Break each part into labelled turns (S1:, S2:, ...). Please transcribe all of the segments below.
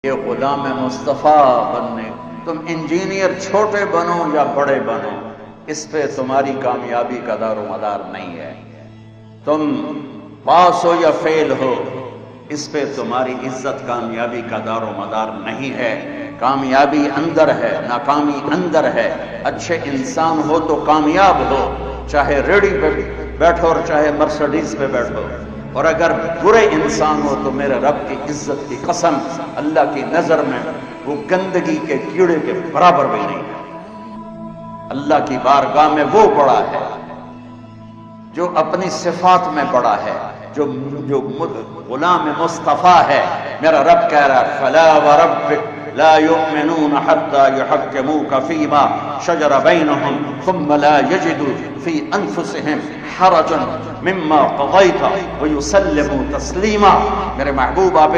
S1: یہ غلام مصطفیٰ بننے، تم انجینئر چھوٹے بنو یا بڑے بنو، اس پہ تمہاری کامیابی کا دار و مدار نہیں ہے۔ تم پاس ہو یا فیل ہو، اس پہ تمہاری عزت کامیابی کا دار و مدار نہیں ہے۔ کامیابی اندر ہے، ناکامی اندر ہے۔ اچھے انسان ہو تو کامیاب ہو، چاہے ریڑھی پہ بیٹھو اور چاہے مرسڈیز پہ بیٹھو، اور اگر برے انسان ہو تو میرے رب کی عزت کی قسم، اللہ کی نظر میں وہ گندگی کے کیڑے کے برابر بھی نہیں ہے۔ اللہ کی بارگاہ میں وہ بڑا ہے جو اپنی صفات میں بڑا ہے، جو غلام مصطفیٰ ہے۔ میرا رب کہہ رہا ہے فلا وربک لا يؤمنون حتى يحكموك فيما شجر بينهم ثم لا يجدوا في انفسهم حرجا مما قضيت ويسلموا تسليما۔ میرے محبوب آپ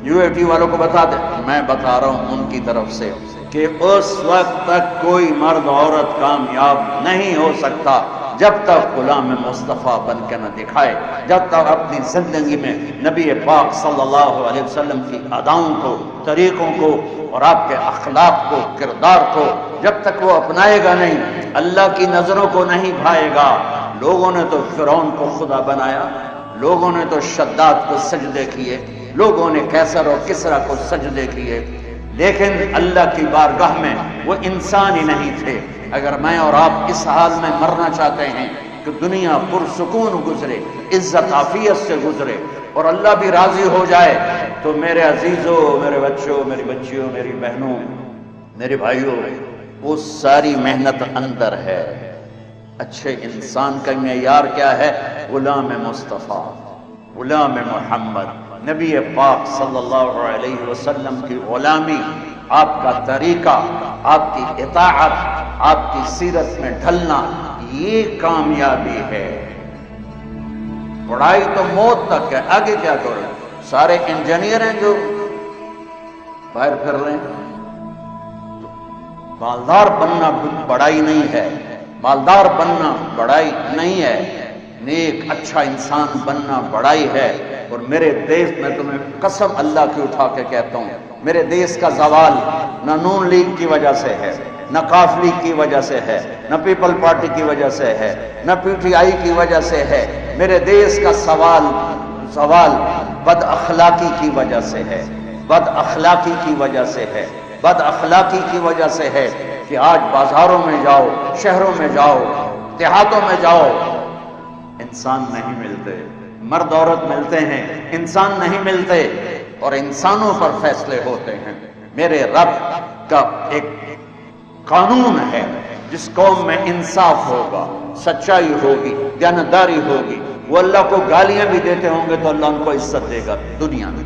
S1: یو اے ٹی والوں کو بتا دیں، میں بتا رہا ہوں ان کی طرف سے کہ اس وقت تک کوئی مرد عورت کامیاب نہیں ہو سکتا جب تک غلام مصطفیٰ بن کے نہ دکھائے، جب تک اپنی زندگی میں نبی پاک صلی اللہ علیہ وسلم کی اداؤں کو، طریقوں کو اور آپ کے اخلاق کو، کردار کو جب تک وہ اپنائے گا نہیں، اللہ کی نظروں کو نہیں بھائے گا۔ لوگوں نے تو فرعون کو خدا بنایا، لوگوں نے تو شداد کو سجدے کیے، لوگوں نے کیسر اور کسرا کو سجدے کیے، لیکن اللہ کی بارگاہ میں وہ انسان ہی نہیں تھے۔ اگر میں اور آپ اس حال میں مرنا چاہتے ہیں کہ دنیا پرسکون گزرے، عزت عافیت سے گزرے اور اللہ بھی راضی ہو جائے، تو میرے عزیزوں، میرے بچوں، میری بچیوں، میری بہنوں، میرے بھائیوں، وہ ساری محنت اندر ہے۔ اچھے انسان کا معیار کیا ہے؟ غلام مصطفیٰ، غلام محمد، نبی پاک صلی اللہ علیہ وسلم کی غلامی، آپ کا طریقہ، آپ کی اطاعت، آپ کی سیرت میں ڈھلنا، یہ کامیابی ہے۔ پڑھائی تو موت تک ہے، آگے کیا کریں؟ سارے انجینئر ہیں جو باہر پھر رہے ہیں۔ مالدار بننا بڑائی نہیں ہے، مالدار بننا بڑائی نہیں ہے، نیک اچھا انسان بننا بڑائی ہے۔ اور میرے دیش میں تمہیں قسم اللہ کی اٹھا کے کہتا ہوں، میرے دیش کا زوال نہ نون لیگ کی وجہ سے ہے، نہ قاف لیگ کی وجہ سے ہے، نہ پیپل پارٹی کی وجہ سے ہے، نہ پی ٹی آئی کی وجہ سے ہے۔ میرے دیش کا زوال بد اخلاقی کی وجہ سے ہے، بد اخلاقی کی وجہ سے ہے، بد اخلاقی کی وجہ سے ہے کہ آج بازاروں میں جاؤ، شہروں میں جاؤ، دیہاتوں میں جاؤ، انسان نہیں ملتے، مرد عورت ملتے ہیں، انسان نہیں ملتے، اور انسانوں پر فیصلے ہوتے ہیں۔ میرے رب کا ایک قانون ہے، جس قوم میں انصاف ہوگا، سچائی ہوگی، دیانتداری ہوگی، وہ اللہ کو گالیاں بھی دیتے ہوں گے تو اللہ ان کو عزت دے گا دنیا میں۔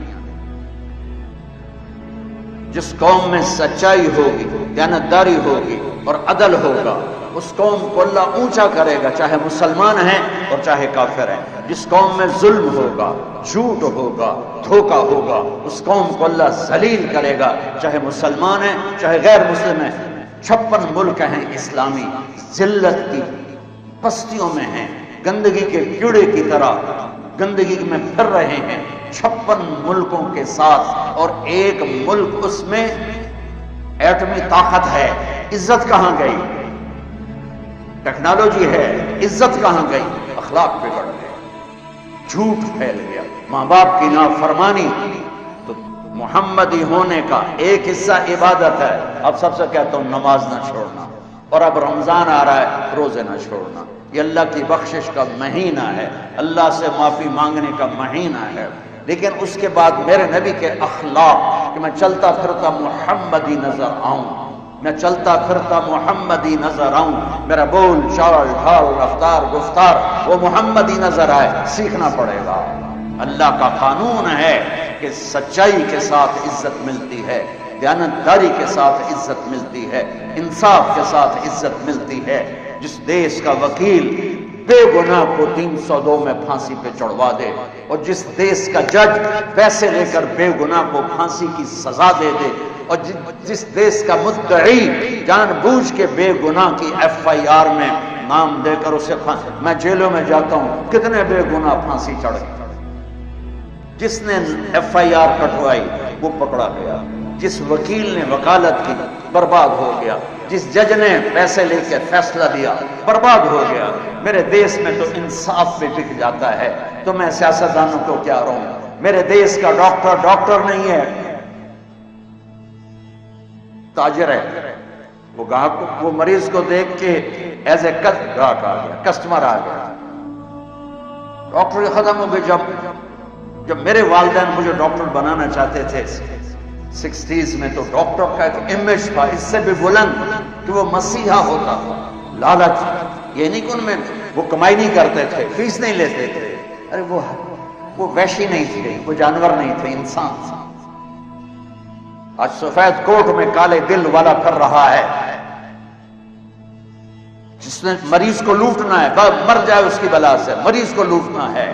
S1: جس قوم میں سچائی ہوگی، دیانتداری ہوگی اور عدل ہوگا، اس قوم کو اللہ اونچا کرے گا، چاہے مسلمان ہیں اور چاہے کافر ہیں۔ جس قوم میں ظلم ہوگا، جھوٹ ہوگا، دھوکہ ہوگا، اس قوم کو اللہ ذلیل کرے گا، چاہے مسلمان ہیں چاہے غیر مسلم ہیں۔ 56 ملک ہیں اسلامی، ذلت کی پستیوں میں ہیں، گندگی کے کیڑے کی طرح گندگی میں پھر رہے ہیں 56 ملکوں کے ساتھ، اور ایک ملک اس میں ایٹمی طاقت ہے، عزت کہاں گئی؟ ٹیکنالوجی ہے، عزت کہاں گئی؟ اخلاق بگڑ گئے، جھوٹ پھیل گیا، ماں باپ کی نافرمانی۔ تو محمدی ہونے کا ایک حصہ عبادت ہے۔ اب سب سے کہتا ہوں نماز نہ چھوڑنا، اور اب رمضان آ رہا ہے، روزے نہ چھوڑنا۔ یہ اللہ کی بخشش کا مہینہ ہے، اللہ سے معافی مانگنے کا مہینہ ہے، لیکن اس کے بعد میرے نبی کے اخلاق کہ میں چلتا پھرتا محمدی نظر آؤں، میں چلتا پھرتا محمدی نظر آؤں، میرا بول چال ڈھال رفتار گفتار وہ محمدی نظر آئے، سیکھنا پڑے گا۔ اللہ کا قانون ہے کہ سچائی کے ساتھ عزت ملتی ہے، دیانتداری کے ساتھ عزت ملتی ہے، انصاف کے ساتھ عزت ملتی ہے۔ جس دیش کا وکیل بے گناہ کو 302 میں پھانسی پہ چڑھوا دے، اور جس دیش کا جج پیسے لے کر بے گناہ کو پھانسی کی سزا دے دے، اور جس دیش کا مدعی جان بوجھ کے بے گناہ کی FIR میں نام دے کر اسے میں جیلوں میں جاتا ہوں، کتنے بے گناہ پھانسی چڑھ گئے۔ جس نے FIR کٹوائی وہ پکڑا گیا، جس وکیل نے وکالت کی برباد ہو گیا، جس جج نے پیسے لے کے فیصلہ دیا برباد ہو گیا۔ میرے دیس میں تو انصاف بھی بک جاتا ہے، تو میں سیاستدانوں کو کیا رہوں؟ میرے دیس کا ڈاکٹر ڈاکٹر نہیں ہے، تاجر ہے۔ وہ گاہک، وہ مریض کو دیکھ کے ایز اے گاہک آ گیا، کسٹمر آ گیا۔ ڈاکٹر ختم ہو گئے۔ جب میرے والدین مجھے ڈاکٹر بنانا چاہتے تھے 60s میں، تو ڈاکٹر کا ایک امیج تھا اس سے بھی بلند کہ وہ مسیحا ہوتا۔ لالچ یہ نہیں کہ ان میں وہ کمائی نہیں کرتے تھے، فیس نہیں لیتے تھے، ارے وہ وحشی نہیں تھے، وہ جانور نہیں تھے، انسان تھے۔ آج سفید کوٹ میں کالے دل والا پھر رہا ہے، جس نے مریض کو لوٹنا ہے، مر جائے اس کی بلا سے، مریض کو لوٹنا ہے۔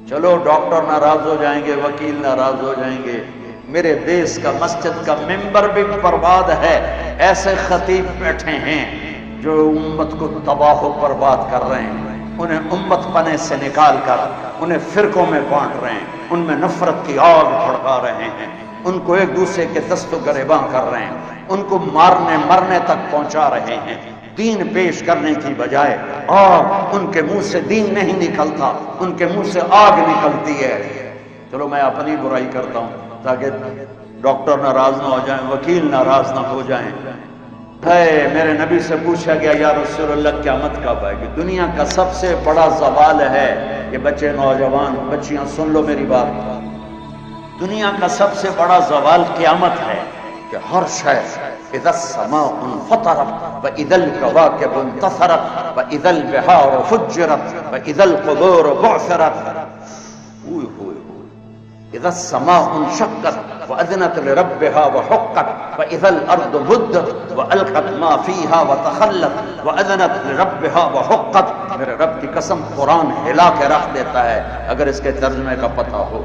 S1: چلو ڈاکٹر ناراض ہو جائیں گے، وکیل ناراض ہو جائیں گے، میرے دیس کا مسجد کا ممبر بھی برباد ہے۔ ایسے خطیب بیٹھے ہیں جو امت کو تباہ و برباد کر رہے ہیں، انہیں امت پنے سے نکال کر انہیں فرقوں میں بانٹ رہے ہیں، ان میں نفرت کی آگ بھڑکا رہے ہیں، ان کو ایک دوسرے کے دست و گریباں کر رہے ہیں، ان کو مارنے مرنے تک پہنچا رہے ہیں۔ دین پیش کرنے کی بجائے آگ، ان کے منہ سے دین نہیں نکلتا، ان کے منہ سے آگ نکلتی ہے۔ چلو میں اپنی برائی کرتا ہوں تاکہ ڈاکٹر ناراض نہ ہو جائیں، وکیل ناراض نہ ہو جائیں۔ ہے میرے نبی سے پوچھا گیا، یا رسول اللہ قیامت کب آئے گی؟ دنیا کا سب سے بڑا زوال ہے یہ بچے، نوجوان، بچیاں سن لو میری بات، دنیا کا سب سے بڑا زوال قیامت ہے کہ ہر شے اذا السماء انفطرت واذا الكواكب انتثرت واذا البحار فجرت واذا القبور بعثرت، اذا السماء انشقت واذنت لربها وحقت واذا الارض مدت والقت ما فيها وتخلت واذنت لربها وحقت۔ میرے رب کی قسم قرآن ہلا کے رکھ دیتا ہے اگر اس کے ترجمے کا پتہ ہو۔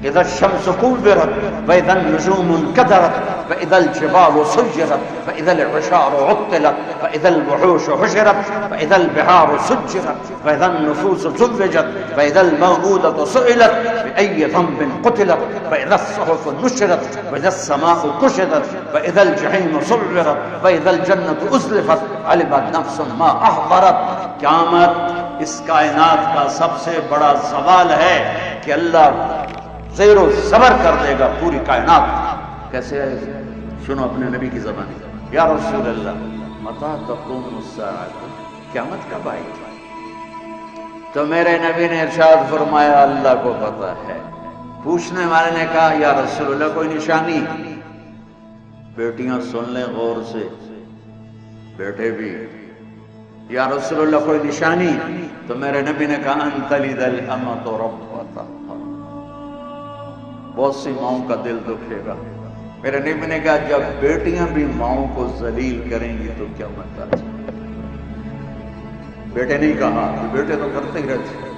S1: اذا الشمس كورت واذا النجوم انكدرت واذا الجبال سجرت واذا العشار عطلت واذا الوحوش حشرت واذا البحار سجرت واذا النفوس زوجت واذا الموءودة سئلت بأي ذنب قتلت واذا الصحف نشرت واذا السماء كشطت واذا الجحيم سعرت واذا الجنة أزلفت علمت نفس ما أحضرت۔ قیامت اس کائنات کا سب سے بڑا زوال ہے کہ اللہ زیر و زبر کر دے گا پوری کائنات۔ کیسے ہے؟ سنو اپنے نبی کی زبان، یا رسول اللہ متی تقوم الساعۃ، قیامت کب آئے گی؟ تو میرے نبی نے ارشاد فرمایا اللہ کو پتہ ہے۔ پوچھنے والے نے کہا یا رسول اللہ کوئی نشانی؟ بیٹیاں سن لیں غور سے، بیٹے بھی، یا رسول اللہ کوئی نشانی؟ تو میرے نبی نے کہا ان تلد الامۃ ربتها، بہت سی ماؤں کا دل دکھے گا۔ میرے نبی نے کہا جب بیٹیاں بھی ماؤں کو ذلیل کریں گی تو کیا مطلب؟ بیٹے نہیں کہا، بیٹے تو کرتے ہی رہتے ہیں،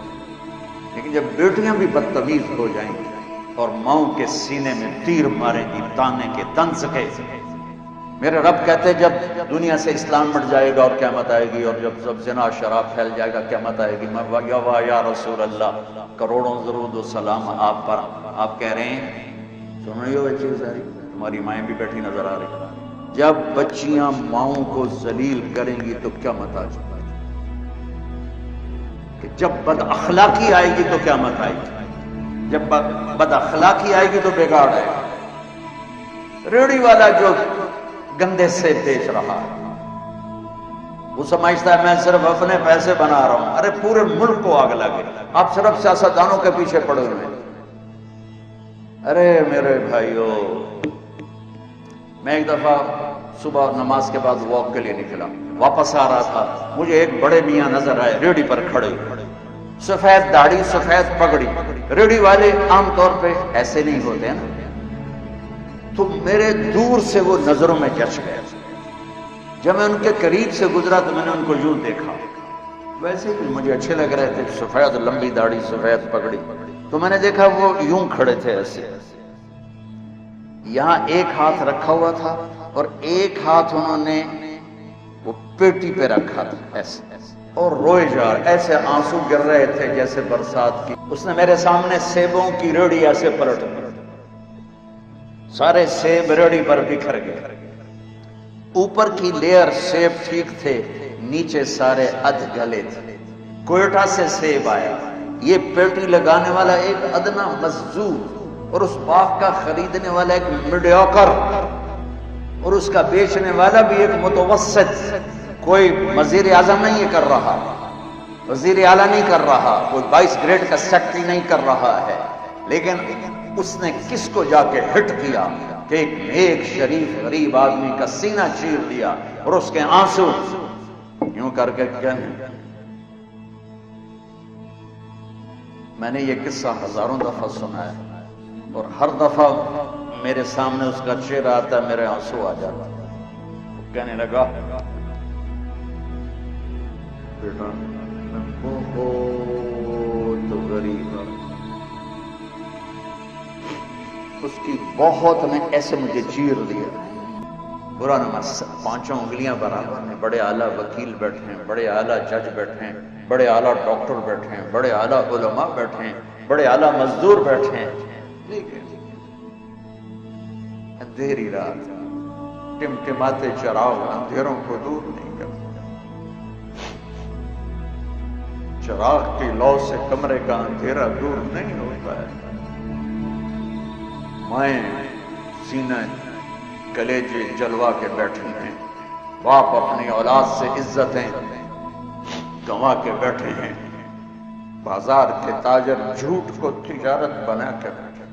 S1: لیکن جب بیٹیاں بھی بدتمیز ہو جائیں گی اور ماؤں کے سینے میں تیر مارے گی تانے کے طنز کے، میرے رب کہتے جب دنیا سے اسلام مٹ جائے گا اور قیامت آئے گی، اور جب سب زنا شراب پھیل جائے گا قیامت آئے گی، یا رسول اللہ کروڑوں درود و سلام آپ پر، آپ کہہ رہے ہیں سن رہی ہو یہ چیز ہے، تمہاری مائیں بھی بیٹھی نظر آ رہی، جب بچیاں ماؤں کو ذلیل کریں گی تو قیامت آ جائے گی، کہ جب بد اخلاقی آئے گی تو قیامت آئے گی، جب بد اخلاقی آئے گی تو بگاڑ آئے گا۔ ریڑھی والا جو گندے سے بیچ رہا ہے وہ سمجھتا ہے میں صرف اپنے پیسے بنا رہا ہوں، ارے پورے ملک کو آگ لگے، آپ صرف سیاستدانوں کے پیچھے پڑے ہوئے ہیں۔ ارے میرے بھائیو، میں ایک دفعہ صبح نماز کے بعد واک کے لیے نکلا، واپس آ رہا تھا، مجھے ایک بڑے میاں نظر آئے ریڑھی پر کھڑے، سفید داڑھی سفید پگڑی۔ ریڑھی والے عام طور پہ ایسے نہیں ہوتے ہیں نا، تو میرے دور سے وہ نظروں میں جچ گئے، جب میں ان کے قریب سے گزرا تو میں نے ان کو یوں دیکھا، ویسے بھی مجھے اچھے لگ رہے تھے، سفید لمبی داڑھی سفید پگڑی، تو میں نے دیکھا وہ یوں کھڑے تھے ایسے، یہاں ایک ہاتھ رکھا ہوا تھا اور ایک ہاتھ انہوں نے وہ پیٹی پہ رکھا تھا ایسے، اور روئے جا رہے، ایسے آنسو گر رہے تھے جیسے برسات کی۔ اس نے میرے سامنے سیبوں کی ریڑھی ایسے پلٹ دی، سارے سیب ریڑھی پر بکھر گئے، اوپر کی لیئر سیب ٹھیک تھے، نیچے سارے ادھ گلے تھے۔ کوئٹہ سے سیب آیا، یہ پیٹی لگانے والا ایک ادنا مزدور اور اس باغ کا خریدنے والا ایک میڈیوکر اور اس کا بیچنے والا بھی ایک متوسط، کوئی وزیر اعظم نہیں کر رہا، وزیر اعلیٰ نہیں کر رہا، کوئی 22 گریڈ کا سیکٹری نہیں کر رہا ہے، لیکن اس نے کس کو جا کے ہٹ کیا کہ ایک نیک شریف غریب آدمی کا سینہ چیر دیا اور اس کے آنسو یوں کر کے کہنے۔ میں نے یہ قصہ ہزاروں دفعہ سنا ہے اور ہر دفعہ میرے سامنے اس کا چہرہ آتا ہے، میرے آنسو آ جاتا ہے۔ کہنے لگا بیٹا میں بہت غریب ہوں، اس کی بہت نے ایسے مجھے چیر دیا، برا نہ، پانچوں انگلیاں برابر ہیں، بڑے اعلیٰ وکیل بیٹھے ہیں، بڑے اعلیٰ جج بیٹھے ہیں، بڑے اعلیٰ ڈاکٹر بیٹھے ہیں، بڑے اعلیٰ علماء بیٹھے ہیں، بڑے اعلیٰ مزدور بیٹھے ہیں، لیکن اندھیری رات ٹمٹماتے چراغ اندھیروں کو دور نہیں کرتے، چراغ کی لو سے کمرے کا اندھیرا دور نہیں ہوتا ہے۔ مائیں سینہ کلیجے جلوا کے بیٹھے ہیں، باپ اپنی اولاد سے عزتیں گنوا کے بیٹھے ہیں، بازار کے تاجر جھوٹ کو تجارت بنا کے بیٹھے،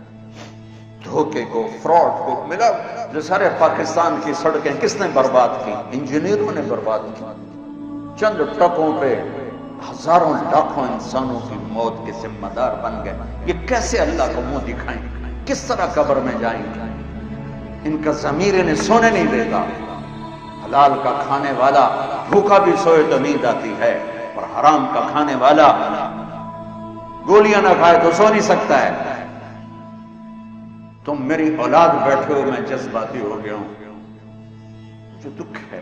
S1: دھوکے کو، فراڈ کو ملا۔ جو سارے پاکستان کی سڑکیں کس نے برباد کی؟ انجینئروں نے برباد کی، چند ٹکوں پہ ہزاروں لاکھوں انسانوں کی موت کے ذمہ دار بن گئے۔ یہ کیسے اللہ کو منہ دکھائیں؟ کس طرح قبر میں جائیں گے؟ ان کا ضمیر انہیں سونے نہیں دیتا۔ حلال کا کھانے والا بھوکا بھی سوئے تو نیند آتی ہے، اور حرام کا کھانے والا گولیاں نہ کھائے تو سو نہیں سکتا ہے۔ تم میری اولاد بیٹھے ہو، میں جذباتی ہو گیا ہوں۔ جو دکھ ہے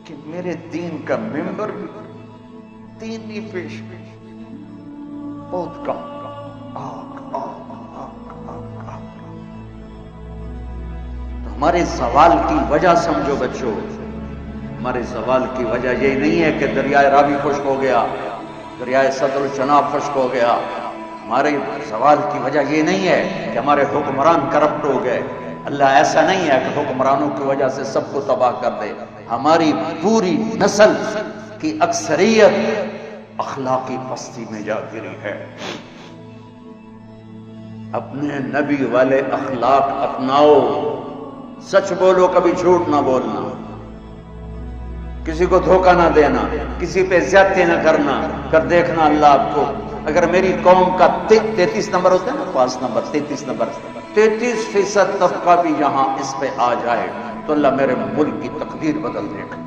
S1: کہ میرے دین کا ممبر بھی دینی پیش بہت کم، ہمارے زوال کی وجہ سمجھو بچوں، ہمارے زوال کی وجہ یہ نہیں ہے کہ دریائے راوی خشک ہو گیا، دریائے صدر الجناب خشک ہو گیا۔ ہمارے زوال کی وجہ یہ نہیں ہے کہ ہمارے حکمران کرپٹ ہو گئے۔ اللہ ایسا نہیں ہے کہ حکمرانوں کی وجہ سے سب کو تباہ کر دے۔ ہماری پوری نسل کی اکثریت اخلاقی پستی میں جا گری ہے۔ اپنے نبی والے اخلاق اپناؤ، سچ بولو، کبھی جھوٹ نہ بولنا، کسی کو دھوکہ نہ دینا، کسی پہ زیادتی نہ کرنا، پھر دیکھنا اللہ آپ کو۔ اگر میری قوم کا 33 نمبر ہوتا ہے نا، پاس نمبر 33 نمبر، 33% طبقہ بھی یہاں اس پہ آ جائے تو اللہ میرے ملک کی تقدیر بدل دے گا۔